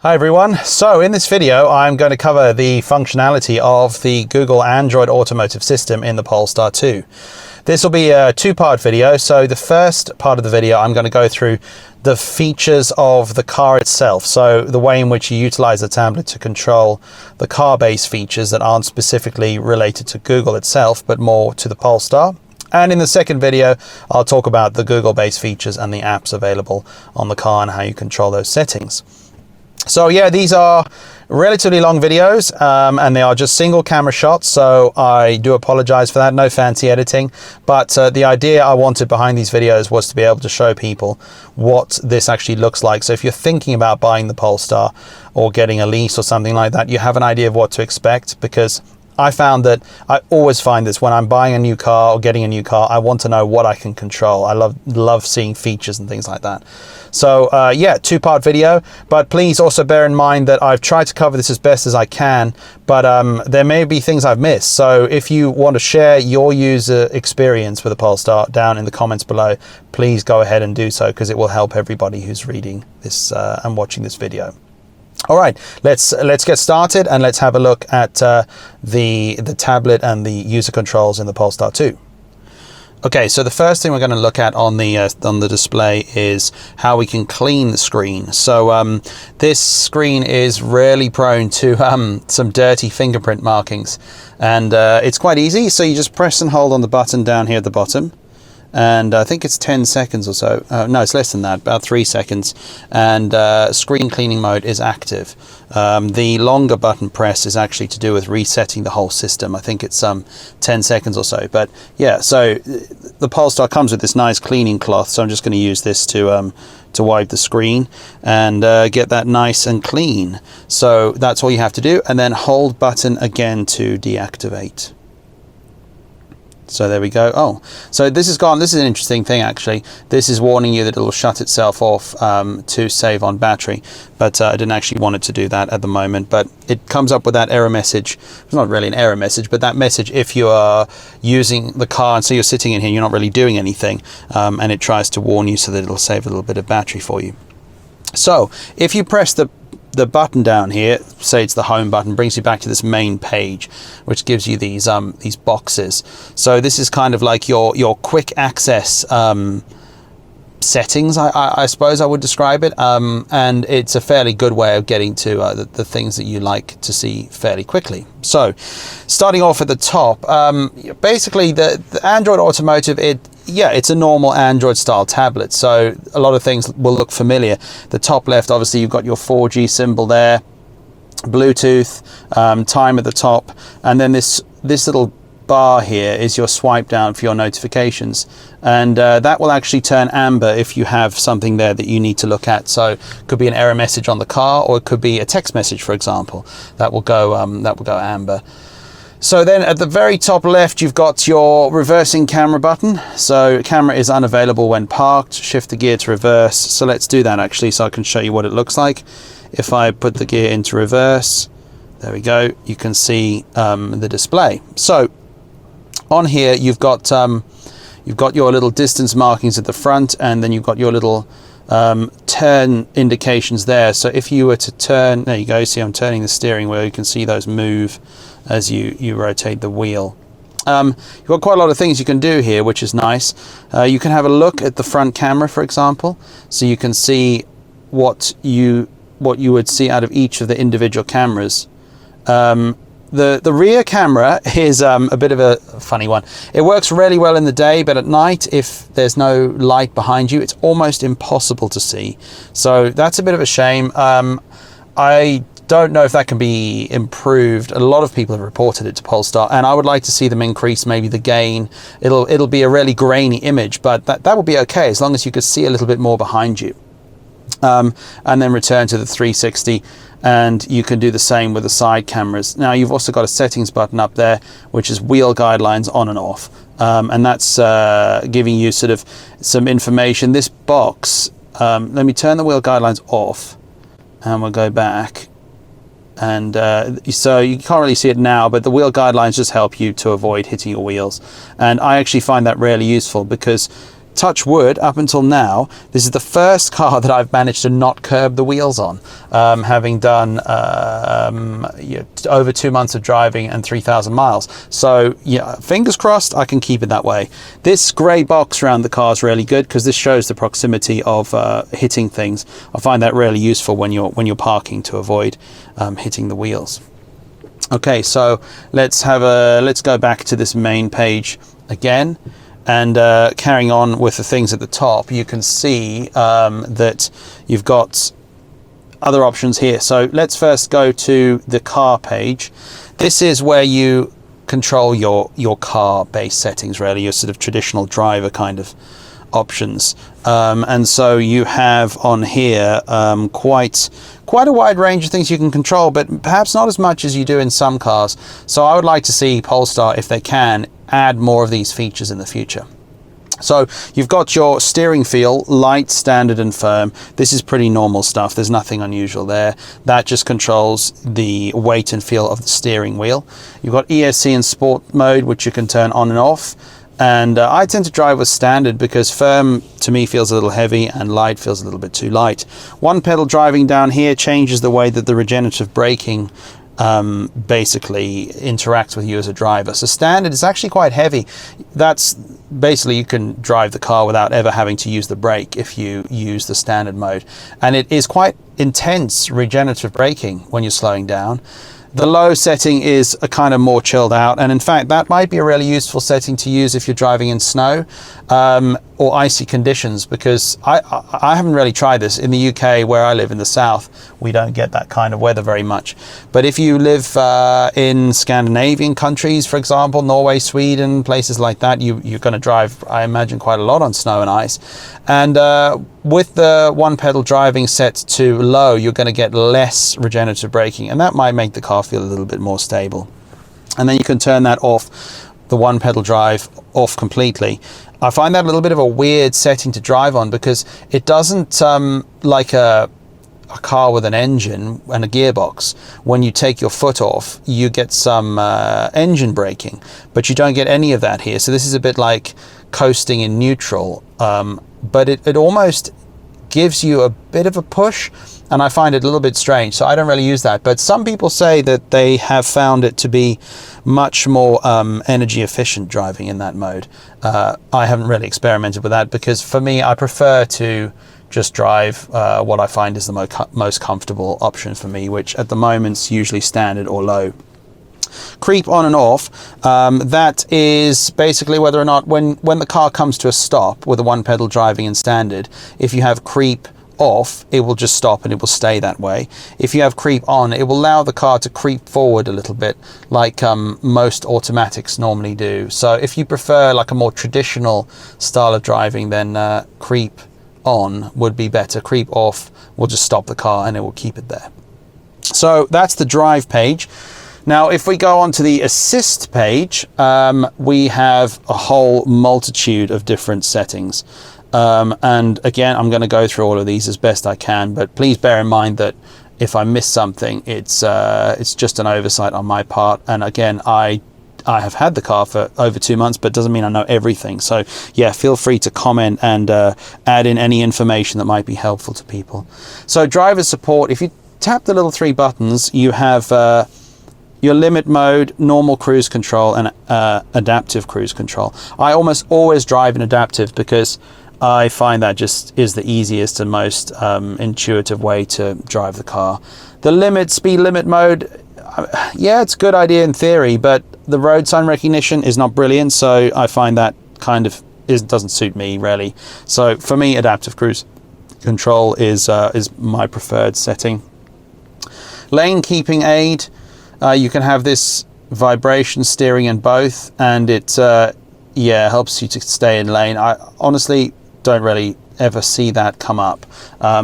Hi everyone, so in this video I'm going to cover the functionality of the Google Android Automotive system in the Polestar 2. This will be a two-part video, so the first part of the video I'm going to go through the features of the car itself, so the way in which you utilize the tablet to control the car-based features that aren't specifically related to Google itself but more to the Polestar. And in the second video I'll talk about the Google-based features and the apps available on the car and how you control those settings. So yeah, these are relatively long videos and they are just single camera shots, so I do apologize for that. No fancy editing, but the idea I wanted behind these videos was to be able to show people what this actually looks like. So if you're thinking about buying the Polestar or getting a lease or something like that, you have an idea of what to expect, because I found that I always find this when I'm buying a new car or getting a new car, I want to know what I can control. I love seeing features and things like that. So yeah, two-part video, but please also bear in mind that I've tried to cover this as best as I can, but there may be things I've missed. So if you want to share your user experience with the Polestar down in the comments below, please go ahead and do so, because it will help everybody who's reading this and watching this video. All right, let's get started and let's have a look at the tablet and the user controls in the Polestar 2. Okay, so the first thing we're going to look at on the display is how we can clean the screen. So this screen is really prone to some dirty fingerprint markings, and it's quite easy. So you just press and hold on the button down here at the bottom, and I think it's 10 seconds or so. No, it's less than that, about 3 seconds. And screen cleaning mode is active. The longer button press is actually to do with resetting the whole system. I think it's 10 seconds or so. But yeah, so the Polestar comes with this nice cleaning cloth. So I'm just going to use this to wipe the screen and get that nice and clean. So that's all you have to do. And then hold button again to deactivate. So there we go. Oh, so this is gone. This is an interesting thing, actually. This is warning you that it will shut itself off to save on battery, but I didn't actually want it to do that at the moment. But it comes up with that error message. It's not really an error message, but that message if you are using the car and so you're sitting in here, you're not really doing anything, and it tries to warn you so that it'll save a little bit of battery for you. So if you press the button down here, say it's the home button, brings you back to this main page, which gives you these boxes. So this is kind of like your quick access settings, I suppose I would describe it, and it's a fairly good way of getting to the things that you like to see fairly quickly. So starting off at the top, basically the Android Automotive, it's a normal Android style tablet, so a lot of things will look familiar. The top left, obviously you've got your 4G symbol there, Bluetooth, time at the top, and then this little bar here is your swipe down for your notifications, and that will actually turn amber if you have something there that you need to look at. So it could be an error message on the car, or it could be a text message, for example, that will go amber. So then at the very top left, you've got your reversing camera button. So camera is unavailable when parked. Shift the gear to reverse. So let's do that actually, so I can show you what it looks like. If I put the gear into reverse, there we go, you can see the display. So on here you've got your little distance markings at the front, and then you've got your little turn indications there. So if you were to turn, there you go, see I'm turning the steering wheel, you can see those move as you rotate the wheel. You've got quite a lot of things you can do here, which is nice. You can have a look at the front camera, for example, so you can see what you would see out of each of the individual cameras. The rear camera is a bit of a funny one. It works really well in the day, but at night, if there's no light behind you, it's almost impossible to see. So that's a bit of a shame. I don't know if that can be improved. A lot of people have reported it to Polestar, and I would like to see them increase maybe the gain. It'll be a really grainy image, but that will be okay as long as you could see a little bit more behind you. And then return to the 360, and you can do the same with the side cameras. Now you've also got a settings button up there, which is wheel guidelines on and off, and that's giving you sort of some information. This box, let me turn the wheel guidelines off and we'll go back, and so you can't really see it now, but the wheel guidelines just help you to avoid hitting your wheels, and I actually find that really useful, because touch wood, up until now, this is the first car that I've managed to not curb the wheels on, having done over 2 months of driving and 3,000 miles. So yeah, fingers crossed I can keep it that way. This grey box around the car is really good because this shows the proximity of hitting things. I find that really useful when you're parking to avoid hitting the wheels. Okay, so let's go back to this main page again. And carrying on with the things at the top, you can see that you've got other options here. So let's first go to the car page. This is where you control your car-based settings, really, your sort of traditional driver kind of options. And so you have on here quite a wide range of things you can control, but perhaps not as much as you do in some cars. So I would like to see Polestar, if they can, add more of these features in the future. So you've got your steering feel, light, standard and firm. This is pretty normal stuff. There's nothing unusual there. That just controls the weight and feel of the steering wheel. You've got ESC and sport mode, which you can turn on and off. And I tend to drive with standard because firm to me feels a little heavy and light feels a little bit too light. One pedal driving down here changes the way that the regenerative braking basically interacts with you as a driver. So standard is actually quite heavy. That's basically, you can drive the car without ever having to use the brake if you use the standard mode. And it is quite intense regenerative braking when you're slowing down. The low setting is a kind of more chilled out, and in fact that might be a really useful setting to use if you're driving in snow or icy conditions, because I haven't really tried this. In the UK, where I live in the south, we don't get that kind of weather very much. But if you live in Scandinavian countries, for example, Norway, Sweden, places like that, you're going to drive, I imagine, quite a lot on snow and ice. And with the one pedal driving set to low, you're going to get less regenerative braking, and that might make the car feel a little bit more stable. And then you can turn that off, the one pedal drive off completely. I find that a little bit of a weird setting to drive on because it doesn't, like a car with an engine and a gearbox, when you take your foot off, you get some engine braking, but you don't get any of that here. So this is a bit like coasting in neutral, but it almost gives you a bit of a push, and I find it a little bit strange, so I don't really use that. But some people say that they have found it to be much more energy efficient driving in that mode. I haven't really experimented with that because for me, I prefer to just drive what I find is the most comfortable option for me, which at the moment is usually standard or low. Creep on and off, that is basically whether or not when the car comes to a stop with a one pedal driving in standard, if you have creep off, it will just stop and it will stay that way. If you have creep on, it will allow the car to creep forward a little bit, like most automatics normally do. So if you prefer like a more traditional style of driving, then creep on would be better. Creep off will just stop the car and it will keep it there. So that's the drive page. Now, if we go on to the assist page, we have a whole multitude of different settings. And again, I'm going to go through all of these as best I can, but please bear in mind that if I miss something, it's just an oversight on my part. And again, I have had the car for over 2 months, but doesn't mean I know everything. So yeah, feel free to comment and add in any information that might be helpful to people. So driver support, if you tap the little 3 buttons, you have your limit mode, normal cruise control, and adaptive cruise control. I almost always drive in adaptive because I find that just is the easiest and most intuitive way to drive the car. The speed limit mode, yeah, it's a good idea in theory, but the road sign recognition is not brilliant, so I find that kind of doesn't suit me really. So for me, adaptive cruise control is my preferred setting. Lane keeping aid, you can have this vibration steering in both, and it helps you to stay in lane. I honestly don't really ever see that come up,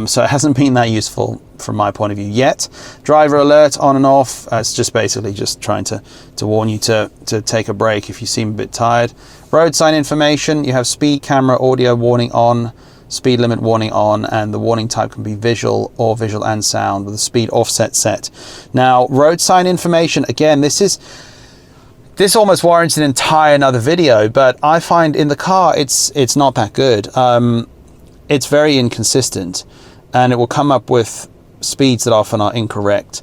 so it hasn't been that useful from my point of view yet. Driver alert on and off, it's just basically just trying to warn you to take a break if you seem a bit tired. Road sign information, you have speed camera audio warning on, speed limit warning on, and the warning type can be visual or visual and sound with the speed offset set. Now, road sign information, again, this is This almost warrants an entire another video, but I find in the car it's not that good. It's very inconsistent, and it will come up with speeds that often are incorrect,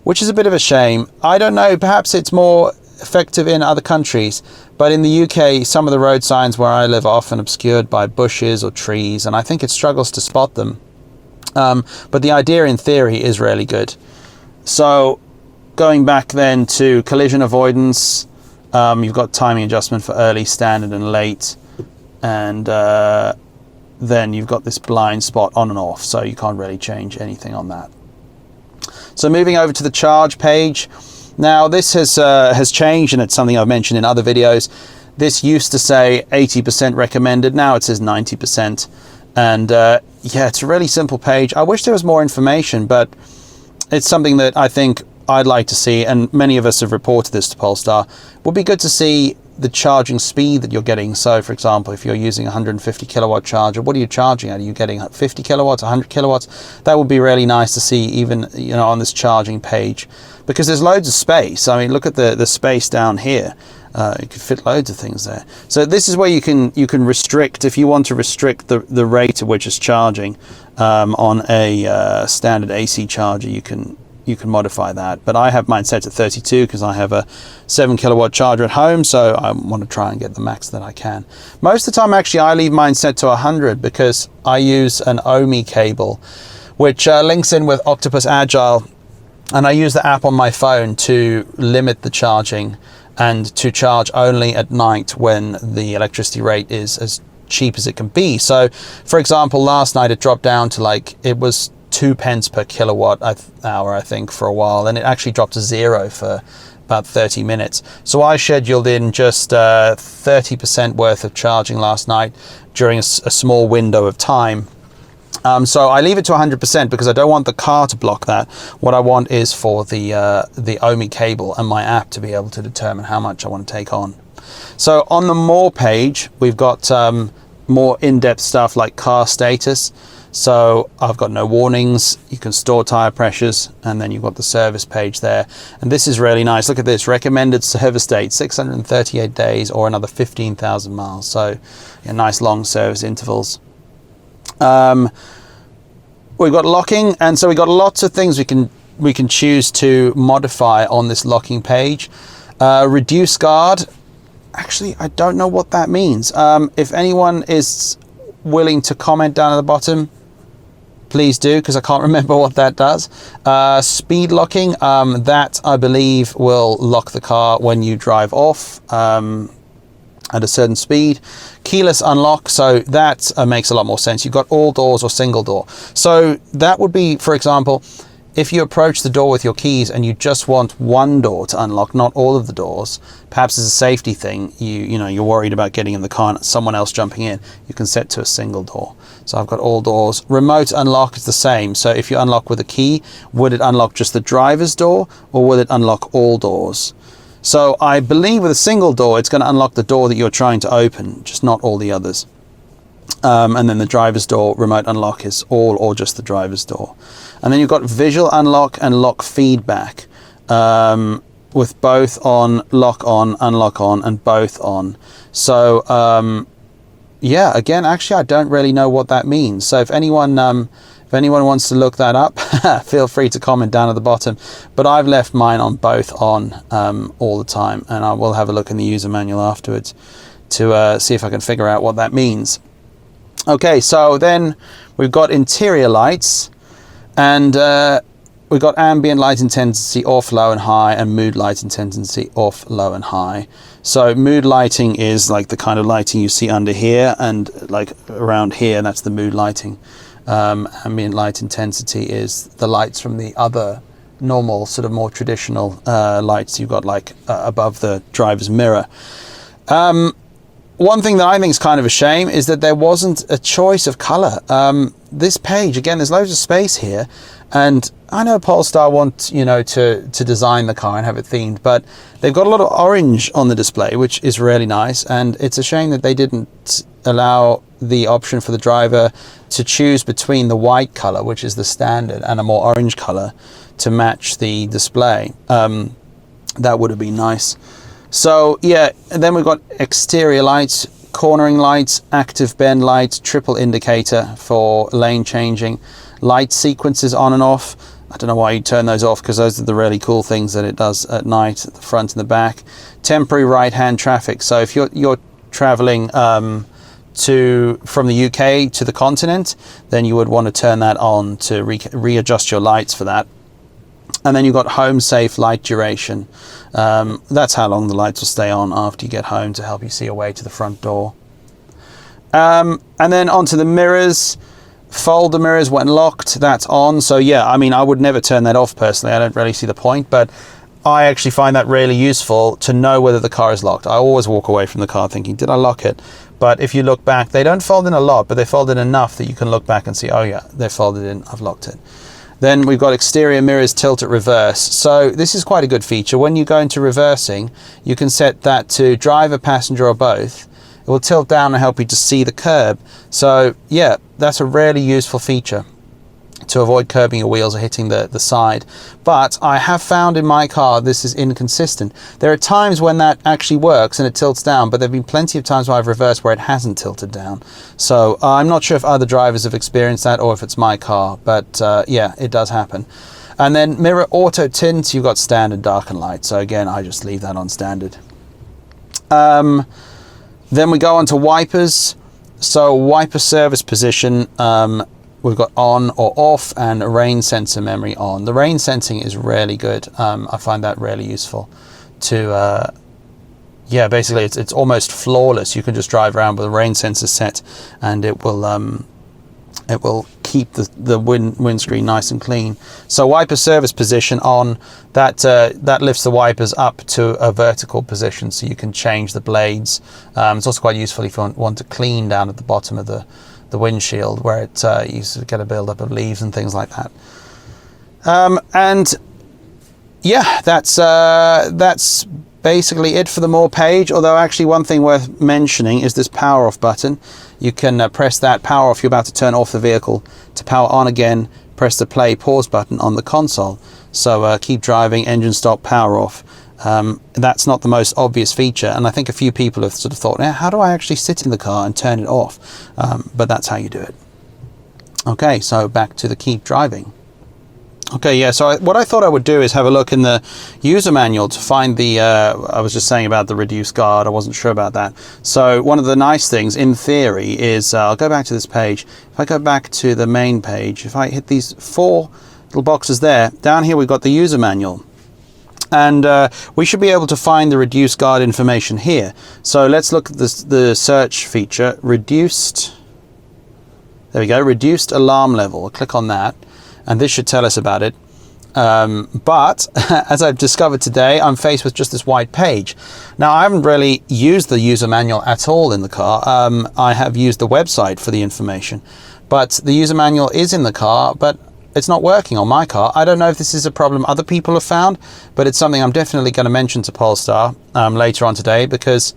which is a bit of a shame. I don't know, perhaps it's more effective in other countries, but in the UK, some of the road signs where I live are often obscured by bushes or trees, and I think it struggles to spot them. But the idea in theory is really good. So going back then to collision avoidance, you've got timing adjustment for early, standard and late, and then you've got this blind spot on and off, so you can't really change anything on that. So moving over to the charge page. Now this has changed, and it's something I've mentioned in other videos. This used to say 80% recommended, now it says 90%. And yeah, it's a really simple page. I wish there was more information, but it's something that I think I'd like to see, and many of us have reported this to Polestar. It would be good to see the charging speed that you're getting. So for example, if you're using a 150 kilowatt charger, what are you charging at? Are you getting 50 kilowatts, 100 kilowatts? That would be really nice to see, even, you know, on this charging page, because there's loads of space. I mean, look at the space down here. You could fit loads of things there. So this is where you can restrict, if you want to restrict the rate at which it's charging on a standard AC charger. You can modify that, but I have mine set to 32 because I have a 7 kilowatt charger at home, so I want to try and get the max that I can. Most of the time, actually, I leave mine set to 100 because I use an OMI cable, which links in with Octopus Agile, and I use the app on my phone to limit the charging and to charge only at night when the electricity rate is as cheap as it can be. So, for example, last night it dropped down to, like, it was 2 pence per kilowatt hour, I think, for a while, and it actually dropped to 0 for about 30 minutes. So I scheduled in just 30% worth of charging last night during a small window of time. So I leave it to 100% because I don't want the car to block that. What I want is for the OMI cable and my app to be able to determine how much I want to take on. So on the more page, we've got more in-depth stuff like car status. So I've got no warnings, you can store tire pressures, and then you've got the service page there. And this is really nice. Look at this, recommended service date, 638 days or another 15,000 miles. So yeah, nice long service intervals. We've got locking, and so we've got lots of things we can choose to modify on this locking page. Reduce guard. Actually, I don't know what that means. If anyone is willing to comment down at the bottom, please do, because I can't remember what that does. Speed locking, that I believe will lock the car when you drive off at a certain speed. Keyless unlock, so that makes a lot more sense. You've got all doors or single door. So that would be, for example, if you approach the door with your keys and you just want one door to unlock, not all of the doors, perhaps as a safety thing, you're worried about getting in the car and someone else jumping in, you can set to a single door. So I've got all doors. Remote unlock is the same. So if you unlock with a key, would it unlock just the driver's door, or will it unlock all doors? So I believe with a single door, it's going to unlock the door that you're trying to open, just not all the others. And then the driver's door remote unlock is all or just the driver's door. And then you've got visual unlock and lock feedback, with both on, lock on, unlock on, and both on. So yeah, again, actually, I don't really know what that means. So if anyone wants to look that up, feel free to comment down at the bottom. But I've left mine on both on all the time, and I will have a look in the user manual afterwards to see if I can figure out what that means. Okay, so then we've got interior lights, and we've got ambient light intensity off, low and high, and mood light intensity off, low and high. So mood lighting is like the kind of lighting you see under here and like around here, and that's the mood lighting. Ambient light intensity is the lights from the other normal, sort of more traditional lights you've got, like above the driver's mirror. One thing that I think is kind of a shame is that there wasn't a choice of color. This page, again, there's loads of space here, and I know Polestar want, to design the car and have it themed, but they've got a lot of orange on the display, which is really nice, and it's a shame that they didn't allow the option for the driver to choose between the white color, which is the standard, and a more orange color to match the display. That would have been nice. So yeah, and then we've got exterior lights, cornering lights, active bend lights, triple indicator for lane changing, light sequences on and off. I don't know why you turn those off, because those are the really cool things that it does at night, at the front and the back. Temporary right-hand traffic. So if you're traveling from the UK to the continent, then you would want to turn that on to readjust your lights for that. And then you've got home safe light duration. That's how long the lights will stay on after you get home, to help you see your way to the front door. And then onto the mirrors. Fold the mirrors when locked, that's on. So yeah, I mean, I would never turn that off personally. I don't really see the point, but I actually find that really useful to know whether the car is locked. I always walk away from the car thinking, did I lock it? But if you look back, they don't fold in a lot, but they fold in enough that you can look back and see, oh yeah, they're folded in, I've locked it. Then we've got exterior mirrors tilt at reverse. So this is quite a good feature. When you go into reversing, you can set that to driver, passenger, or both. It will tilt down and help you to see the curb. So yeah, that's a really useful feature to avoid curbing your wheels or hitting the side. But I have found in my car this is inconsistent. There are times when that actually works and it tilts down, but there have been plenty of times where I've reversed where it hasn't tilted down. So I'm not sure if other drivers have experienced that or if it's my car, but yeah, it does happen. And then mirror auto tint, you've got standard, dark and light. So again, I just leave that on standard. Then we go on to wipers. So wiper service position, we've got on or off, and rain sensor memory on. The rain sensing is really good. I find that really useful to, yeah, basically it's almost flawless. You can just drive around with a rain sensor set and it will keep the windscreen nice and clean. So wiper service position on, that lifts the wipers up to a vertical position so you can change the blades. It's also quite useful if you want to clean down at the bottom of the windshield where it you sort of get a build-up of leaves and things like that. And yeah, that's basically it for the more page, although actually one thing worth mentioning is this power off button. You can press that power off, you're about to turn off the vehicle. To power on again, press the play pause button on the console. So keep driving, engine stop, power off. That's not the most obvious feature, and I think a few people have sort of thought, how do I actually sit in the car and turn it off? But that's how you do it. Okay, so back to the keep driving. Okay, yeah, so what I thought I would do is have a look in the user manual to find the, I was just saying about the reduce guard, I wasn't sure about that. So one of the nice things, in theory, is, I'll go back to this page. If I go back to the main page, if I hit these 4 little boxes there, down here we've got the user manual. And we should be able to find the reduce guard information here. So let's look at the search feature, reduced, there we go, reduced alarm level. I'll click on that. And this should tell us about it. But as I've discovered today, I'm faced with just this white page. Now, I haven't really used the user manual at all in the car. I have used the website for the information, but the user manual is in the car, but it's not working on my car. I don't know if this is a problem other people have found, but it's something I'm definitely going to mention to Polestar later on today, because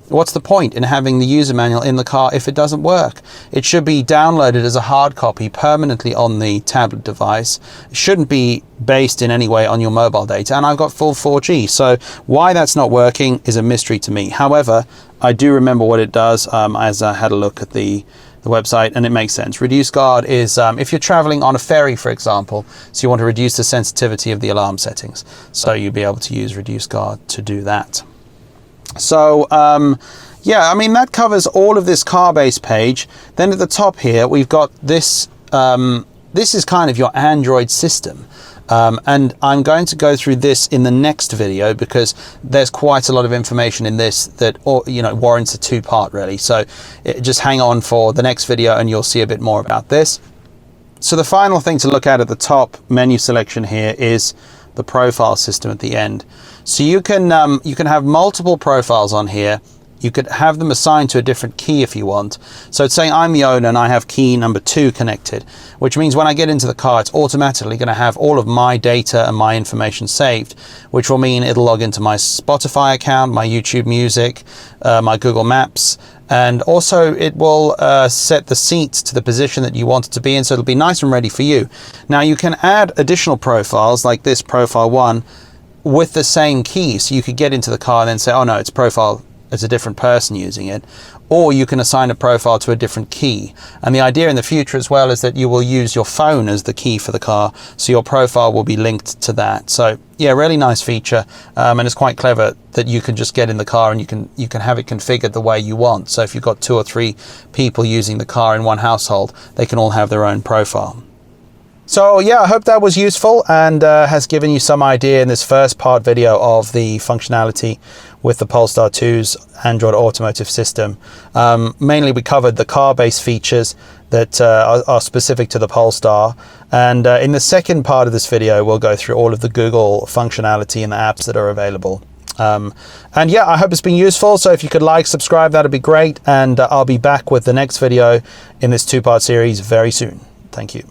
what's the point in having the user manual in the car if it doesn't work? It should be downloaded as a hard copy permanently on the tablet device. It shouldn't be based in any way on your mobile data, and I've got full 4G, so why that's not working is a mystery to me. However, I do remember what it does as I had a look at the website, and it makes sense. Reduce guard is if you're traveling on a ferry, for example, so you want to reduce the sensitivity of the alarm settings, so you'll be able to use reduce guard to do that. So yeah, I mean, that covers all of this car base page. Then at the top here we've got this, this is kind of your Android system, and I'm going to go through this in the next video because there's quite a lot of information in this that, warrants a 2-part really. So just hang on for the next video and you'll see a bit more about this. So the final thing to look at the top menu selection here is the profile system at the end. So you can have multiple profiles on here. You could have them assigned to a different key if you want. So it's saying I'm the owner and I have key number 2 connected, which means when I get into the car, it's automatically going to have all of my data and my information saved, which will mean it'll log into my Spotify account, my YouTube Music, my Google Maps, and also it will set the seats to the position that you want it to be in, so it'll be nice and ready for you. Now you can add additional profiles like this profile 1 with the same key. So you could get into the car and then say, oh no, it's profile, it's a different person using it. Or you can assign a profile to a different key. And the idea in the future as well is that you will use your phone as the key for the car, so your profile will be linked to that. So yeah, really nice feature, and it's quite clever that you can just get in the car and you can have it configured the way you want. So if you've got 2 or 3 people using the car in one household, they can all have their own profile. So yeah, I hope that was useful and has given you some idea in this first part video of the functionality with the Polestar 2's Android Automotive system. Mainly we covered the car-based features that are specific to the Polestar, and in the second part of this video we'll go through all of the Google functionality and the apps that are available. And yeah, I hope it's been useful. So if you could like, subscribe, that'd be great, and I'll be back with the next video in this 2-part series very soon. Thank you.